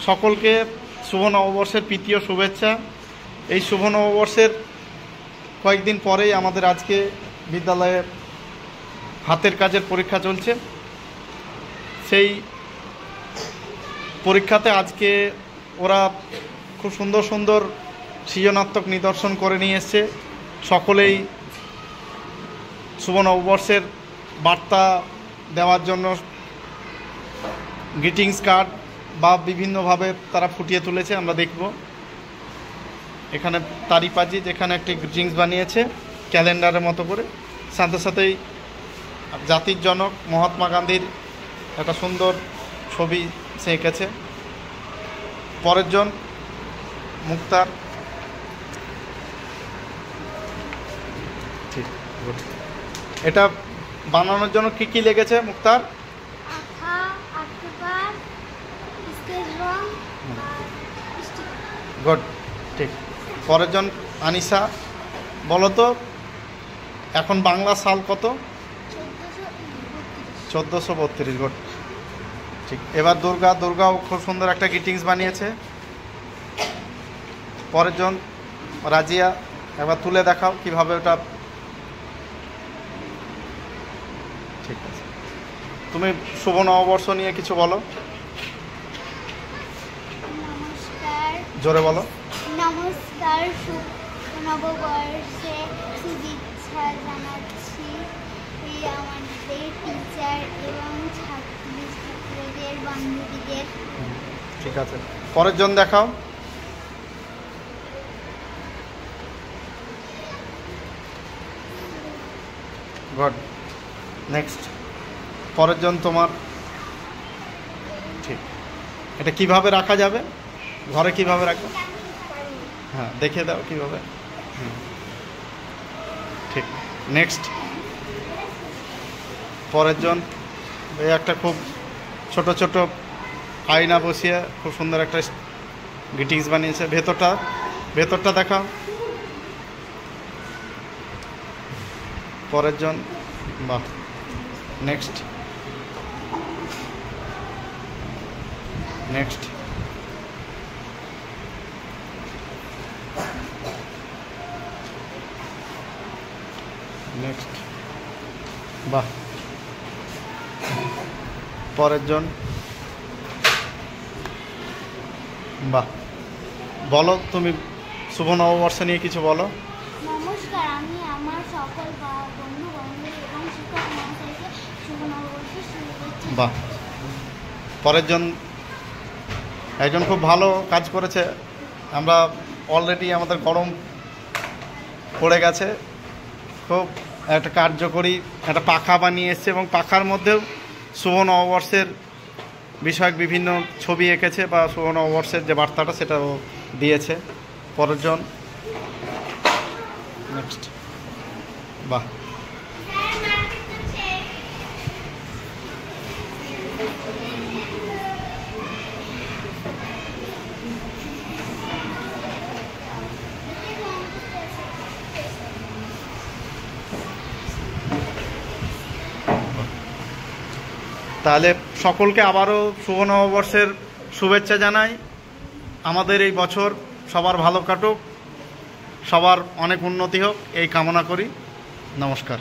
সকলকে শুভ নববর্ষের প্রীতি ও শুভেচ্ছা। এই শুভ নববর্ষের কয়েকদিন পরেই আমাদের আজকে বিদ্যালয়ে হাতের কাজের পরীক্ষা চলছে। সেই পরীক্ষাতে আজকে ওরা খুব সুন্দর সুন্দর সৃজনাত্মক নিদর্শন করে নিয়ে এসছে। সকলেই শুভ নববর্ষের বার্তা দেওয়ার জন্য গ্রিটিংস কার্ড বা বিভিন্নভাবে তারা ফুটিয়ে তুলেছে। আমরা দেখব এখানে তারিপাজি যেখানে একটি গ্রিটিংস বানিয়েছে ক্যালেন্ডারের মতো করে, সাথে সাথেই জাতির জনক মহাত্মা গান্ধীর একটা সুন্দর ছবি সে এঁকেছে। পরের জন মুক্তার। ঠিক, গুড। এটা বানানোর জন্য কি কি লেগেছে মুক্তার? গুড, ঠিক। পরের জন আনিসা। বলো তো এখন বাংলা সাল কত? 1432। গুড, ঠিক। এবার দুর্গাও খুব সুন্দর একটা গ্রিটিংস বানিয়েছে। পরের জন রাজিয়া। একবার তুলে দেখাও কিভাবে ওটা। ঠিক আছে, তুমি শুভ নববর্ষ নিয়ে কিছু বলো। জোরে বলো। নমস্কার, শুভ নববর্ষে শুভেচ্ছা জানাচ্ছি আমাদের টিচার এবং ছাত্রদের বান্ধবীদের। ঠিক আছে, পরের জন দেখাও। Good, next. পরের জন তোমার। ঠিক। এটা কিভাবে রাখা যাবে ঘরে, কিভাবে রাখবে? হ্যাঁ, দেখিয়ে দাও কিভাবে। ঠিক, নেক্সট। পরের জন এই একটা খুব ছোট ছোট আয়না বসিয়ে খুব সুন্দর একটা গ্রিটিংস বানিয়েছে। ভেতরটা দেখাও। পরের জন। বাহ, নেক্সট। নেক্সট। নেক্সট। বাহ, পরের জন। বাহ, বলো তুমি শুভ নববর্ষ নিয়ে কিছু বলো। নমস্কার, আমি আমার সকল বন্ধু বান্ধবী এবং শিক্ষক মহাশয়কে শুভ নববর্ষের শুভেচ্ছা। বাহ, পরের জন। একজন খুব ভালো কাজ করেছে। আমরা অলরেডি আমাদের গরম পড়ে গেছে, খুব একটা কার্যকরী একটা পাখা বানিয়ে এসছে এবং পাখার মধ্যেও শুভ নববর্ষের বিষয়ক বিভিন্ন ছবি এঁকেছে বা শুভ নববর্ষের যে বার্তাটা সেটাও দিয়েছে। পরের জন। নেক্সট। বাহ, তাহলে সকলকে আবারও শুভ নববর্ষের শুভেচ্ছা জানাই। আমাদের এই বছর সবার ভালো কাটুক, সবার অনেক উন্নতি হোক এই কামনা করি। নমস্কার।